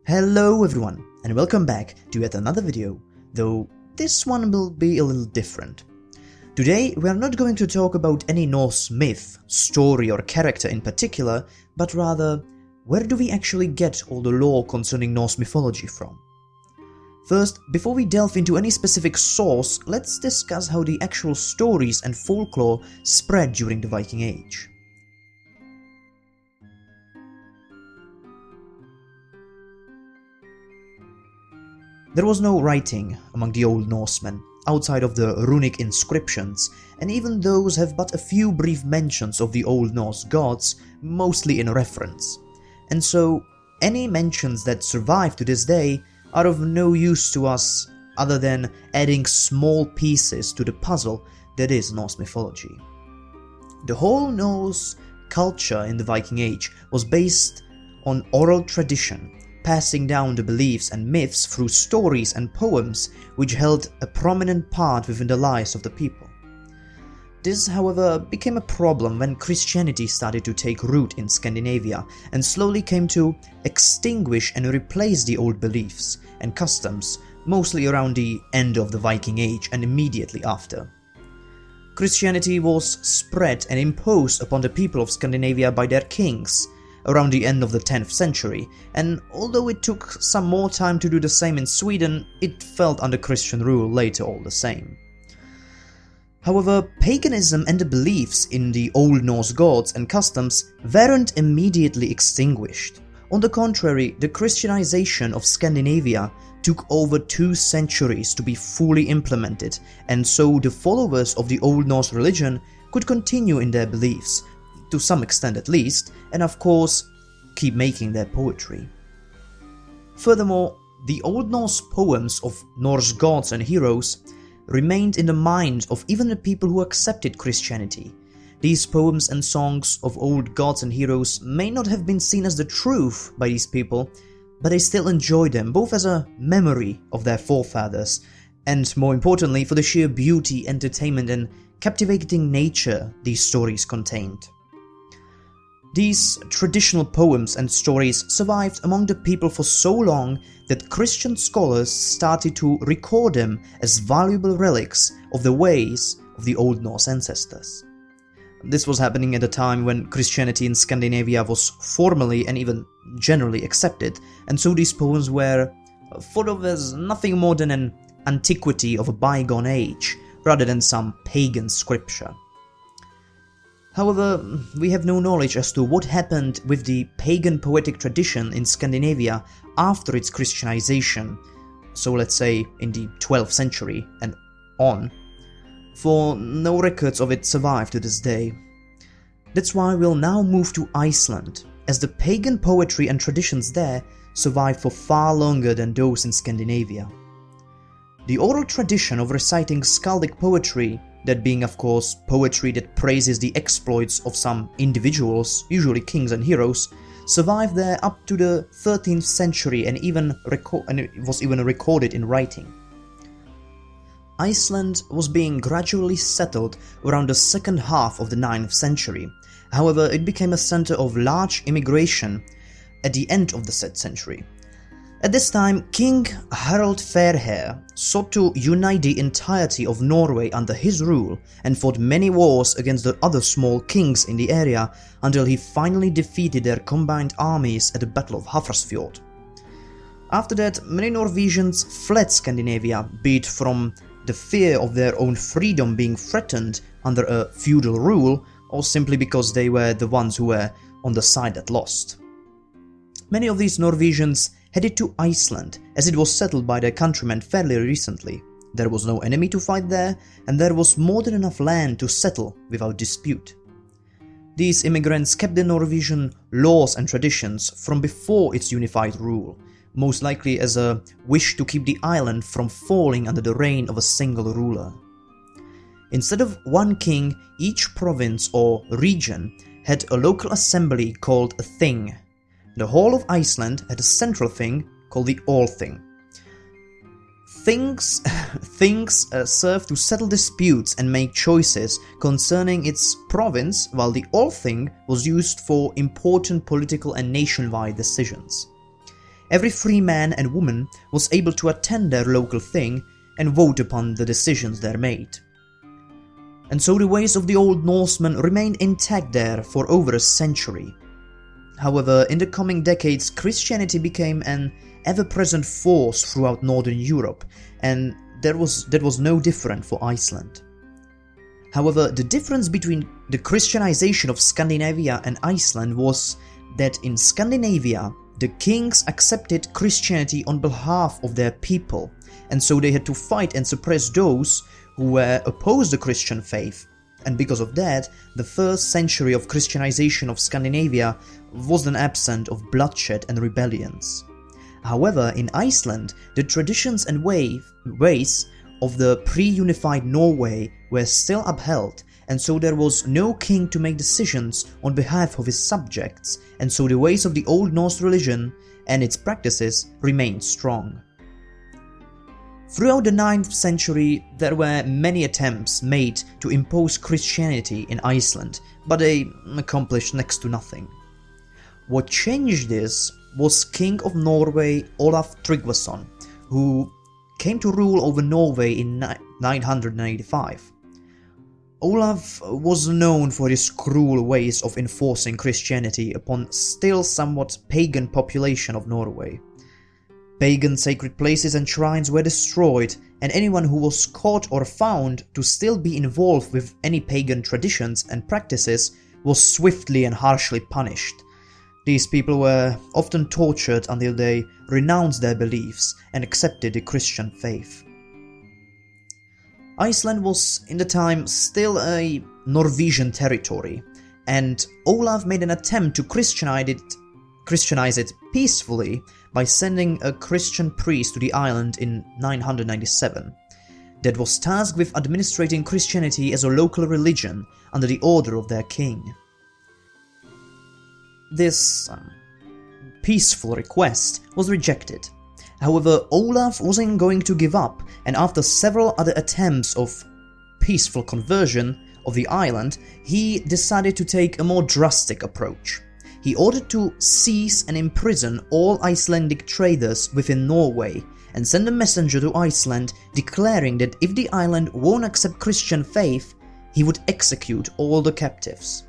Hello everyone, and welcome back to yet another video, though this one will be a little different. Today we are not going to talk about any Norse myth, story or character in particular, but rather, where do we actually get all the lore concerning Norse mythology from? First, before we delve into any specific source, let's discuss how the actual stories and folklore spread during the Viking Age. There was no writing among the Old Norsemen, outside of the runic inscriptions, and even those have but a few brief mentions of the Old Norse gods, mostly in reference. And so, any mentions that survive to this day are of no use to us other than adding small pieces to the puzzle that is Norse mythology. The whole Norse culture in the Viking Age was based on oral tradition, passing down the beliefs and myths through stories and poems which held a prominent part within the lives of the people. This, however, became a problem when Christianity started to take root in Scandinavia and slowly came to extinguish and replace the old beliefs and customs, mostly around the end of the Viking Age and immediately after. Christianity was spread and imposed upon the people of Scandinavia by their kings around the end of the 10th century, and although it took some more time to do the same in Sweden, it fell under Christian rule later all the same. However, paganism and the beliefs in the Old Norse gods and customs weren't immediately extinguished. On the contrary, the Christianization of Scandinavia took over 2 centuries to be fully implemented, and so the followers of the Old Norse religion could continue in their beliefs, to some extent at least, and of course, keep making their poetry. Furthermore, the Old Norse poems of Norse gods and heroes remained in the minds of even the people who accepted Christianity. These poems and songs of old gods and heroes may not have been seen as the truth by these people, but they still enjoyed them, both as a memory of their forefathers, and more importantly, for the sheer beauty, entertainment, and captivating nature these stories contained. These traditional poems and stories survived among the people for so long that Christian scholars started to record them as valuable relics of the ways of the Old Norse ancestors. This was happening at a time when Christianity in Scandinavia was formally and even generally accepted, and so these poems were thought of as nothing more than an antiquity of a bygone age, rather than some pagan scripture. However, we have no knowledge as to what happened with the pagan poetic tradition in Scandinavia after its Christianization, so let's say in the 12th century and on, for no records of it survive to this day. That's why we'll now move to Iceland, as the pagan poetry and traditions there survived for far longer than those in Scandinavia. The oral tradition of reciting skaldic poetry, that being of course poetry that praises the exploits of some individuals, usually kings and heroes, survived there up to the 13th century and it was even recorded in writing. Iceland was being gradually settled around the second half of the 9th century. However, it became a center of large immigration at the end of the said century. At this time, King Harald Fairhair sought to unite the entirety of Norway under his rule and fought many wars against the other small kings in the area until he finally defeated their combined armies at the Battle of Hafrsfjord. After that, many Norwegians fled Scandinavia, be it from the fear of their own freedom being threatened under a feudal rule, or simply because they were the ones who were on the side that lost. Many of these Norwegians headed to Iceland, as it was settled by their countrymen fairly recently. There was no enemy to fight there, and there was more than enough land to settle without dispute. These immigrants kept the Norwegian laws and traditions from before its unified rule, most likely as a wish to keep the island from falling under the reign of a single ruler. Instead of one king, each province or region had a local assembly called a thing. The whole of Iceland had a central thing called the Althing. Things served to settle disputes and make choices concerning its province, while the Althing was used for important political and nationwide decisions. Every free man and woman was able to attend their local thing and vote upon the decisions there made. And so the ways of the Old Norsemen remained intact there for over a century. However, in the coming decades, Christianity became an ever-present force throughout Northern Europe, and that was no different for Iceland. However, the difference between the Christianization of Scandinavia and Iceland was that in Scandinavia, the kings accepted Christianity on behalf of their people, and so they had to fight and suppress those who were opposed to the Christian faith, and because of that, the first century of Christianization of Scandinavia was then absent of bloodshed and rebellions. However, in Iceland, the traditions and ways of the pre-unified Norway were still upheld, and so there was no king to make decisions on behalf of his subjects, and so the ways of the Old Norse religion and its practices remained strong. Throughout the 9th century, there were many attempts made to impose Christianity in Iceland, but they accomplished next to nothing. What changed this was King of Norway Olaf Tryggvason, who came to rule over Norway in 985. Olaf was known for his cruel ways of enforcing Christianity upon still somewhat pagan population of Norway. Pagan sacred places and shrines were destroyed, and anyone who was caught or found to still be involved with any pagan traditions and practices was swiftly and harshly punished. These people were often tortured until they renounced their beliefs and accepted the Christian faith. Iceland was, in the time, still a Norwegian territory, and Olaf made an attempt to Christianize it peacefully by sending a Christian priest to the island in 997, that was tasked with administrating Christianity as a local religion under the order of their king. This peaceful request was rejected. However, Olaf wasn't going to give up, and after several other attempts of peaceful conversion of the island, he decided to take a more drastic approach. He ordered to seize and imprison all Icelandic traders within Norway, and send a messenger to Iceland declaring that if the island won't accept Christian faith, he would execute all the captives.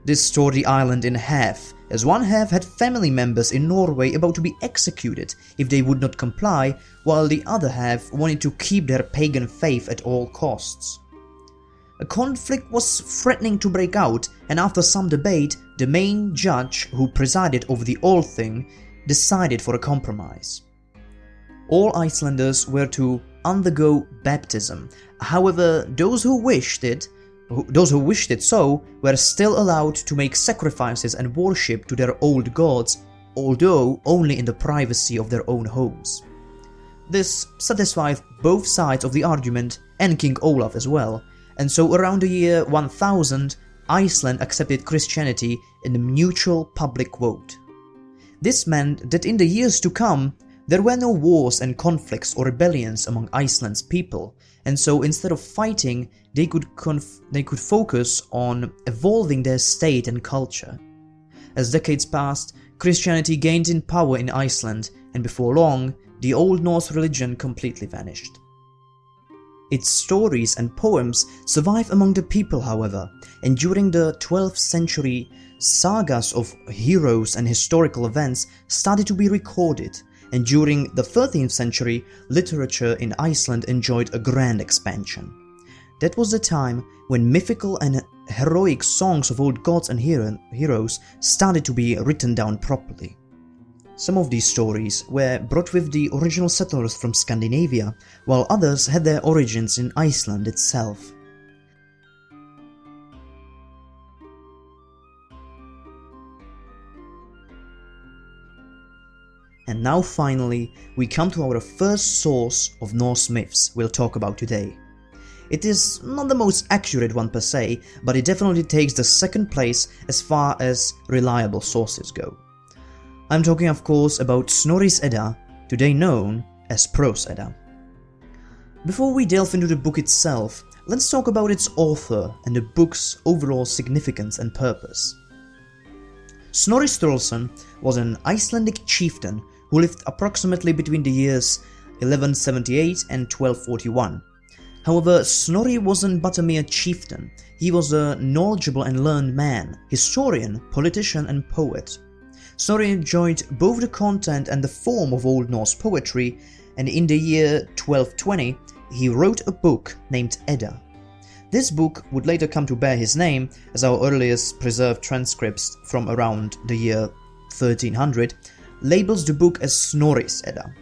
This tore the island in half, as one half had family members in Norway about to be executed if they would not comply, while the other half wanted to keep their pagan faith at all costs. A conflict was threatening to break out, and after some debate, the main judge who presided over the whole thing decided for a compromise. All Icelanders were to undergo baptism. However, those who wished it so were still allowed to make sacrifices and worship to their old gods, although only in the privacy of their own homes. This satisfied both sides of the argument and King Olaf as well, and so around the year 1000, Iceland accepted Christianity in a mutual public vote. This meant that in the years to come, there were no wars and conflicts or rebellions among Iceland's people, and so instead of fighting, they could focus on evolving their state and culture. As decades passed, Christianity gained in power in Iceland, and before long, the Old Norse religion completely vanished. Its stories and poems survive among the people, however, and during the 12th century, sagas of heroes and historical events started to be recorded, and during the 13th century, literature in Iceland enjoyed a grand expansion. That was the time when mythical and heroic songs of old gods and heroes started to be written down properly. Some of these stories were brought with the original settlers from Scandinavia, while others had their origins in Iceland itself. And now finally, we come to our first source of Norse myths we'll talk about today. It is not the most accurate one per se, but it definitely takes the second place as far as reliable sources go. I'm talking of course about Snorri's Edda, today known as Prose Edda. Before we delve into the book itself, let's talk about its author and the book's overall significance and purpose. Snorri Sturluson was an Icelandic chieftain who lived approximately between the years 1178 and 1241. However, Snorri wasn't but a mere chieftain. He was a knowledgeable and learned man, historian, politician and poet. Snorri enjoyed both the content and the form of Old Norse poetry, and in the year 1220 he wrote a book named Edda. This book would later come to bear his name, as our earliest preserved transcripts from around the year 1300 labels the book as Snorri's Edda.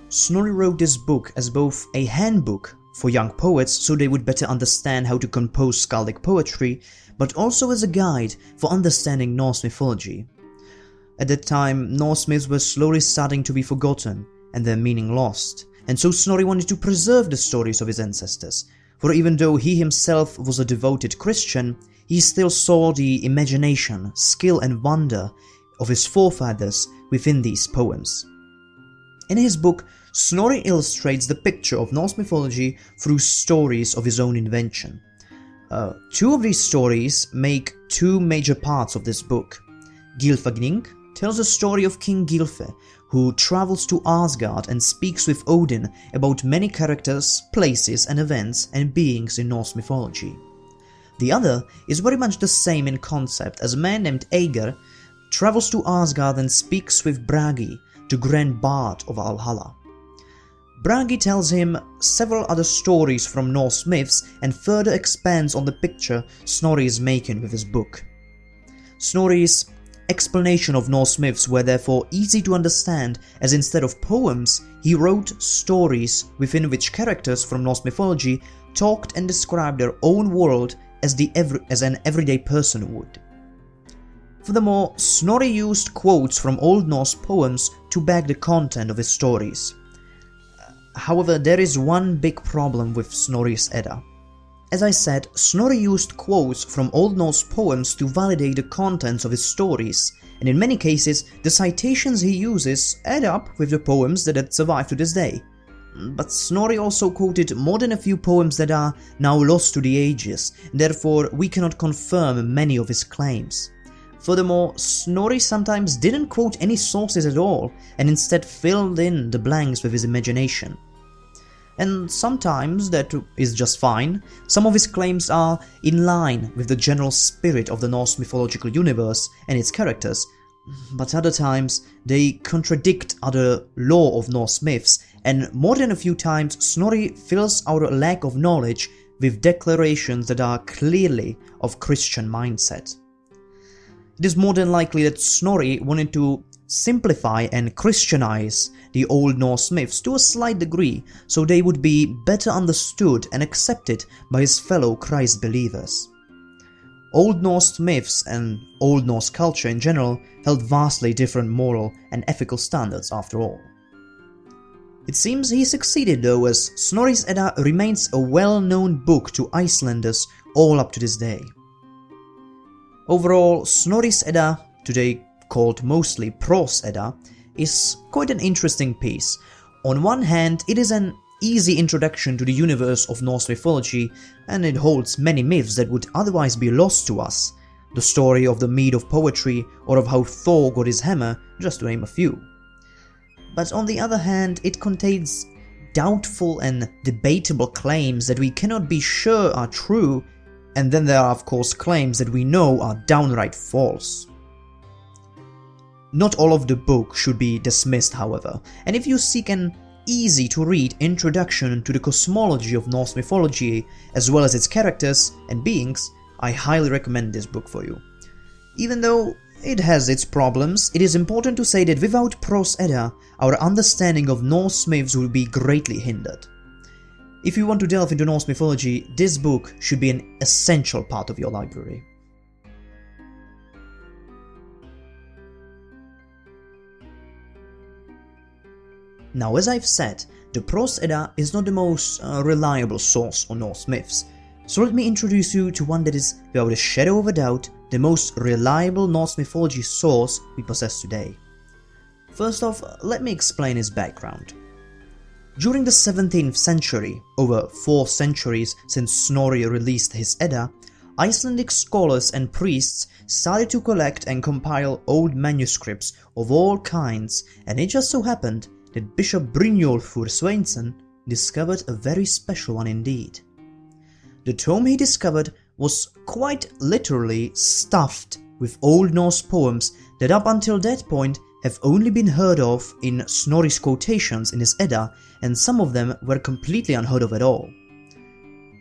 Snorri wrote this book as both a handbook for young poets so they would better understand how to compose skaldic poetry, but also as a guide for understanding Norse mythology. At that time, Norse myths were slowly starting to be forgotten and their meaning lost, and so Snorri wanted to preserve the stories of his ancestors, for even though he himself was a devoted Christian, he still saw the imagination, skill and wonder of his forefathers within these poems. In his book, Snorri illustrates the picture of Norse mythology through stories of his own invention. Two of these stories make two major parts of this book. Gylfaginning tells the story of King Gylfe, who travels to Asgard and speaks with Odin about many characters, places and events and beings in Norse mythology. The other is very much the same in concept, as a man named Aegir travels to Asgard and speaks with Bragi, the Grand Bard of Valhalla. Bragi tells him several other stories from Norse myths and further expands on the picture Snorri is making with his book. Snorri's explanation of Norse myths were therefore easy to understand, as instead of poems, he wrote stories within which characters from Norse mythology talked and described their own world as an everyday person would. Furthermore, Snorri used quotes from Old Norse poems to back the content of his stories. However, there is one big problem with Snorri's Edda. As I said, Snorri used quotes from Old Norse poems to validate the contents of his stories, and in many cases, the citations he uses add up with the poems that had survived to this day. But Snorri also quoted more than a few poems that are now lost to the ages, and therefore we cannot confirm many of his claims. Furthermore, Snorri sometimes didn't quote any sources at all, and instead filled in the blanks with his imagination. And sometimes that is just fine. Some of his claims are in line with the general spirit of the Norse mythological universe and its characters, but other times they contradict other lore of Norse myths, and more than a few times Snorri fills our lack of knowledge with declarations that are clearly of Christian mindset. It is more than likely that Snorri wanted to simplify and Christianize the Old Norse myths to a slight degree, so they would be better understood and accepted by his fellow Christ believers. Old Norse myths and Old Norse culture in general held vastly different moral and ethical standards after all. It seems he succeeded though, as Snorri's Edda remains a well-known book to Icelanders all up to this day. Overall, Snorri's Edda, today called mostly Prose Edda, is quite an interesting piece. On one hand, it is an easy introduction to the universe of Norse mythology, and it holds many myths that would otherwise be lost to us. The story of the mead of poetry, or of how Thor got his hammer, just to name a few. But on the other hand, it contains doubtful and debatable claims that we cannot be sure are true, and then there are of course claims that we know are downright false. Not all of the book should be dismissed, however, and if you seek an easy-to-read introduction to the cosmology of Norse mythology, as well as its characters and beings, I highly recommend this book for you. Even though it has its problems, it is important to say that without Prose Edda, our understanding of Norse myths will be greatly hindered. If you want to delve into Norse mythology, this book should be an essential part of your library. Now, as I've said, the Prose Edda is not the most reliable source on Norse myths, so let me introduce you to one that is, without a shadow of a doubt, the most reliable Norse mythology source we possess today. First off, let me explain his background. During the 17th century, over 4 centuries since Snorri released his Edda, Icelandic scholars and priests started to collect and compile old manuscripts of all kinds, and it just so happened that Bishop Brynjolfur Sveinsson discovered a very special one indeed. The tome he discovered was quite literally stuffed with Old Norse poems that up until that point have only been heard of in Snorri's quotations in his Edda, and some of them were completely unheard of at all.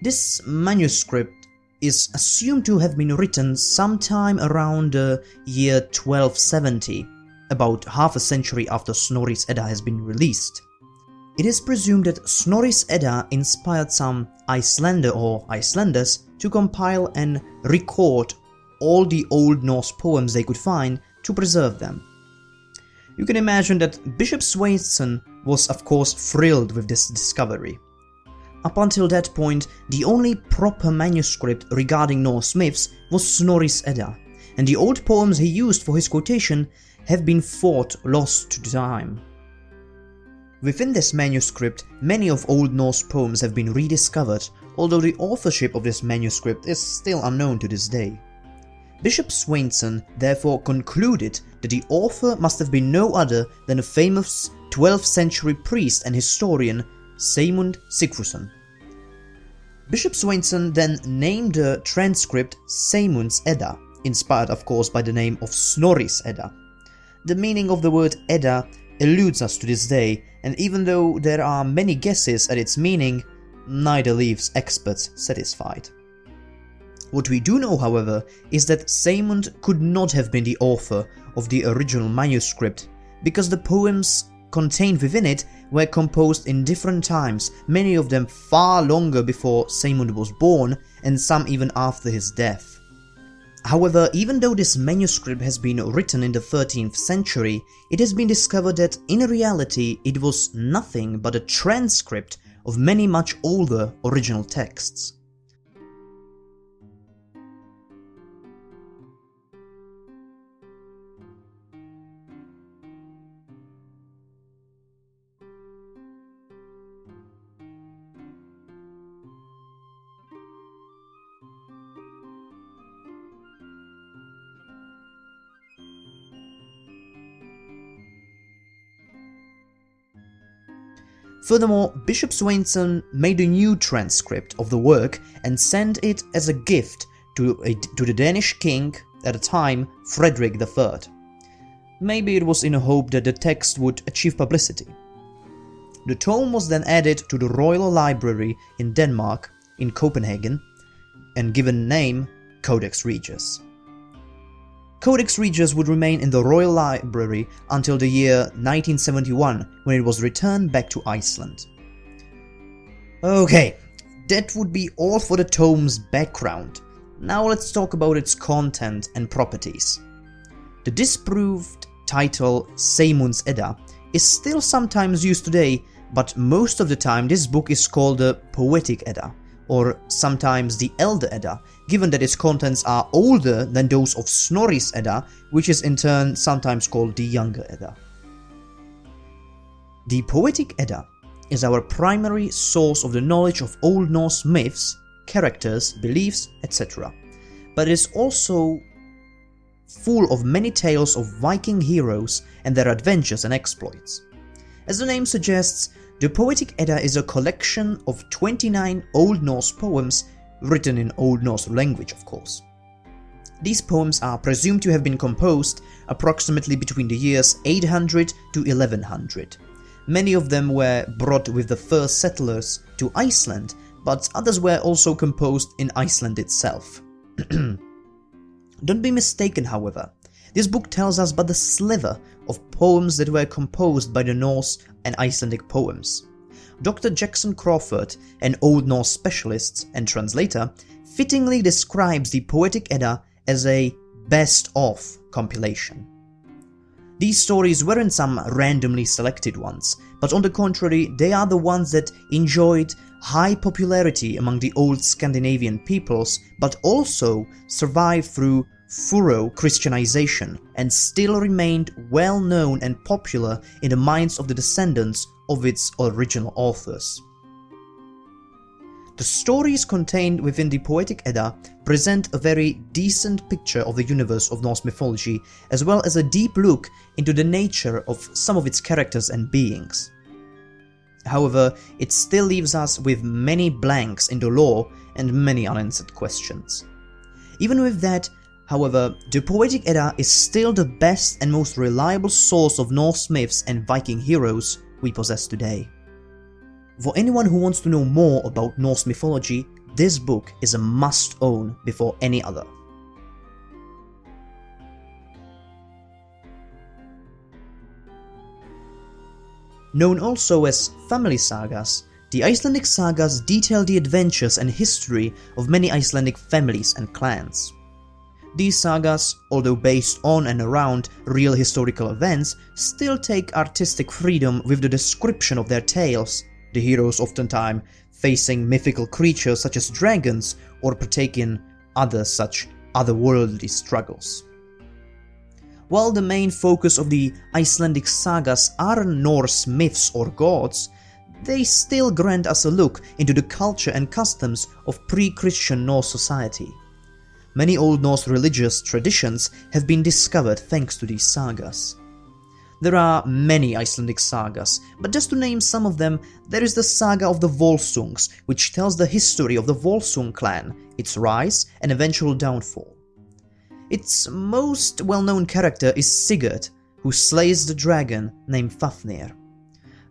This manuscript is assumed to have been written sometime around the year 1270, about half a century after Snorri's Edda has been released. It is presumed that Snorri's Edda inspired some Icelander or Icelanders to compile and record all the Old Norse poems they could find to preserve them. You can imagine that Bishop Sveinsson was of course thrilled with this discovery. Up until that point, the only proper manuscript regarding Norse myths was Snorri's Edda, and the old poems he used for his quotation have been thought lost to time. Within this manuscript, many of Old Norse poems have been rediscovered, although the authorship of this manuscript is still unknown to this day. Bishop Sveinsson therefore concluded that the author must have been no other than a famous 12th century priest and historian Seymund Sigfusson. Bishop Sveinsson then named the transcript Seymund's Edda, inspired of course by the name of Snorri's Edda. The meaning of the word Edda eludes us to this day, and even though there are many guesses at its meaning, neither leaves experts satisfied. What we do know, however, is that Seymund could not have been the author of the original manuscript, because the poems contained within it were composed in different times, many of them far longer before Seymund was born, and some even after his death. However, even though this manuscript has been written in the 13th century, it has been discovered that in reality it was nothing but a transcript of many much older original texts. Furthermore, Bishop Sveinsson made a new transcript of the work and sent it as a gift to the Danish king at the time, Frederick III. Maybe it was in a hope that the text would achieve publicity. The tome was then added to the Royal Library in Denmark, in Copenhagen, and given name Codex Regius. Codex Regius would remain in the Royal Library until the year 1971, when it was returned back to Iceland. Okay, that would be all for the tome's background. Now let's talk about its content and properties. The disproved title Seymund's Edda is still sometimes used today, but most of the time this book is called the Poetic Edda, or sometimes the Elder Edda, given that its contents are older than those of Snorri's Edda, which is in turn sometimes called the Younger Edda. The Poetic Edda is our primary source of the knowledge of Old Norse myths, characters, beliefs, etc., but it is also full of many tales of Viking heroes and their adventures and exploits. As the name suggests, the Poetic Edda is a collection of 29 Old Norse poems written in Old Norse language, of course. These poems are presumed to have been composed approximately between the years 800 to 1100. Many of them were brought with the first settlers to Iceland, but others were also composed in Iceland itself. Don't be mistaken, however. This book tells us but a sliver of poems that were composed by the Norse and Icelandic poems. Dr. Jackson Crawford, an Old Norse specialist and translator, fittingly describes the Poetic Edda as a best-of compilation. These stories weren't some randomly selected ones, but on the contrary, they are the ones that enjoyed high popularity among the old Scandinavian peoples, but also survived through thorough Christianization and still remained well known and popular in the minds of the descendants of its original authors. The stories contained within the Poetic Edda present a very decent picture of the universe of Norse mythology, as well as a deep look into the nature of some of its characters and beings. However, it still leaves us with many blanks in the lore and many unanswered questions. Even with that, however, the Poetic Edda is still the best and most reliable source of Norse myths and Viking heroes we possess today. For anyone who wants to know more about Norse mythology, this book is a must-own before any other. Known also as family sagas, the Icelandic sagas detail the adventures and history of many Icelandic families and clans. These sagas, although based on and around real historical events, still take artistic freedom with the description of their tales, the heroes oftentimes facing mythical creatures such as dragons or partaking other such otherworldly struggles. While the main focus of the Icelandic sagas aren't Norse myths or gods, they still grant us a look into the culture and customs of pre-Christian Norse society. Many Old Norse religious traditions have been discovered thanks to these sagas. There are many Icelandic sagas, but just to name some of them, there is the saga of the Volsungs, which tells the history of the Volsung clan, its rise and eventual downfall. Its most well-known character is Sigurd, who slays the dragon named Fafnir.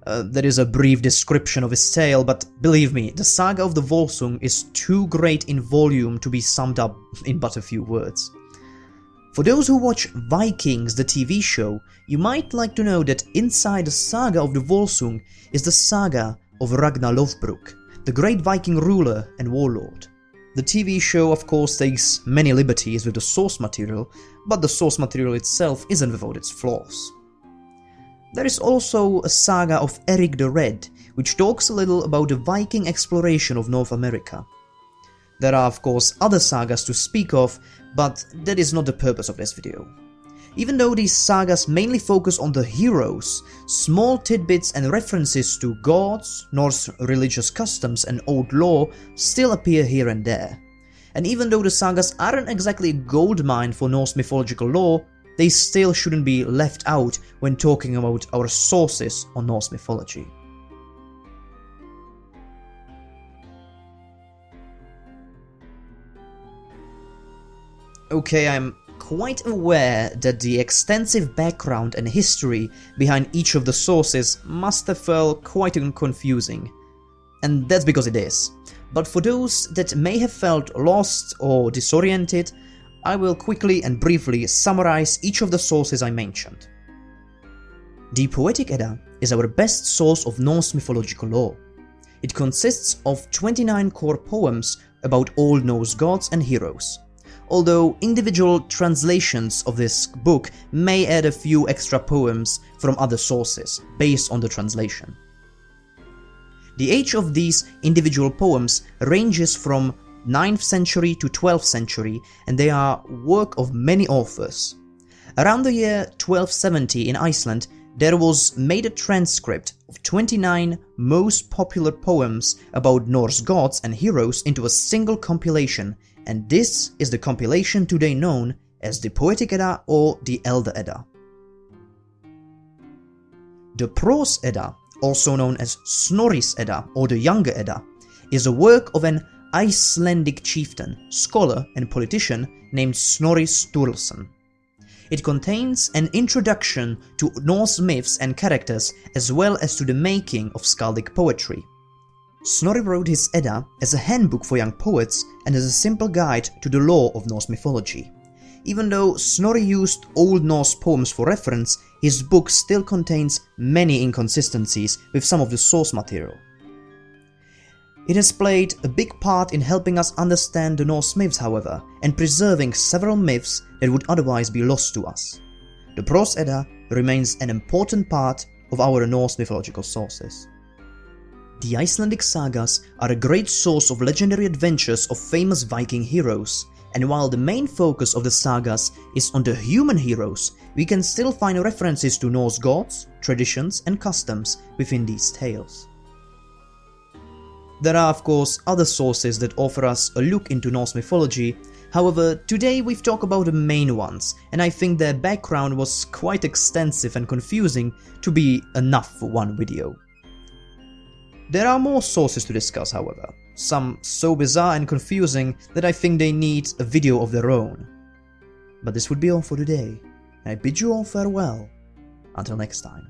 There is a brief description of his tale, but believe me, the saga of the Volsung is too great in volume to be summed up in but a few words. For those who watch Vikings, the TV show, you might like to know that inside the saga of the Volsung is the saga of Ragnar Lothbrok, the great Viking ruler and warlord. The TV show of course takes many liberties with the source material, but the source material itself isn't without its flaws. There is also a saga of Eric the Red, which talks a little about the Viking exploration of North America. There are of course other sagas to speak of, but that is not the purpose of this video. Even though these sagas mainly focus on the heroes, small tidbits and references to gods, Norse religious customs and old lore still appear here and there. And even though the sagas aren't exactly a goldmine for Norse mythological lore, they still shouldn't be left out when talking about our sources on Norse mythology. Okay, I'm quite aware that the extensive background and history behind each of the sources must have felt quite confusing. And that's because it is. But for those that may have felt lost or disoriented, I will quickly and briefly summarize each of the sources I mentioned. The Poetic Edda is our best source of Norse mythological lore. It consists of 29 core poems about Old Norse gods and heroes, although individual translations of this book may add a few extra poems from other sources based on the translation. The age of these individual poems ranges from 9th century to 12th century, and they are work of many authors. Around the year 1270 in Iceland, there was made a transcript of 29 most popular poems about Norse gods and heroes into a single compilation, and this is the compilation today known as the Poetic Edda or the Elder Edda. The Prose Edda, also known as Snorri's Edda or the Younger Edda, is a work of an Icelandic chieftain, scholar and politician named Snorri Sturluson. It contains an introduction to Norse myths and characters as well as to the making of skaldic poetry. Snorri wrote his Edda as a handbook for young poets and as a simple guide to the lore of Norse mythology. Even though Snorri used Old Norse poems for reference, his book still contains many inconsistencies with some of the source material. It has played a big part in helping us understand the Norse myths, however, and preserving several myths that would otherwise be lost to us. The Prose Edda remains an important part of our Norse mythological sources. The Icelandic sagas are a great source of legendary adventures of famous Viking heroes, and while the main focus of the sagas is on the human heroes, we can still find references to Norse gods, traditions and customs within these tales. There are of course other sources that offer us a look into Norse mythology, however today we've talked about the main ones, and I think their background was quite extensive and confusing to be enough for one video. There are more sources to discuss however, some so bizarre and confusing that I think they need a video of their own. But this would be all for today, and I bid you all farewell, until next time.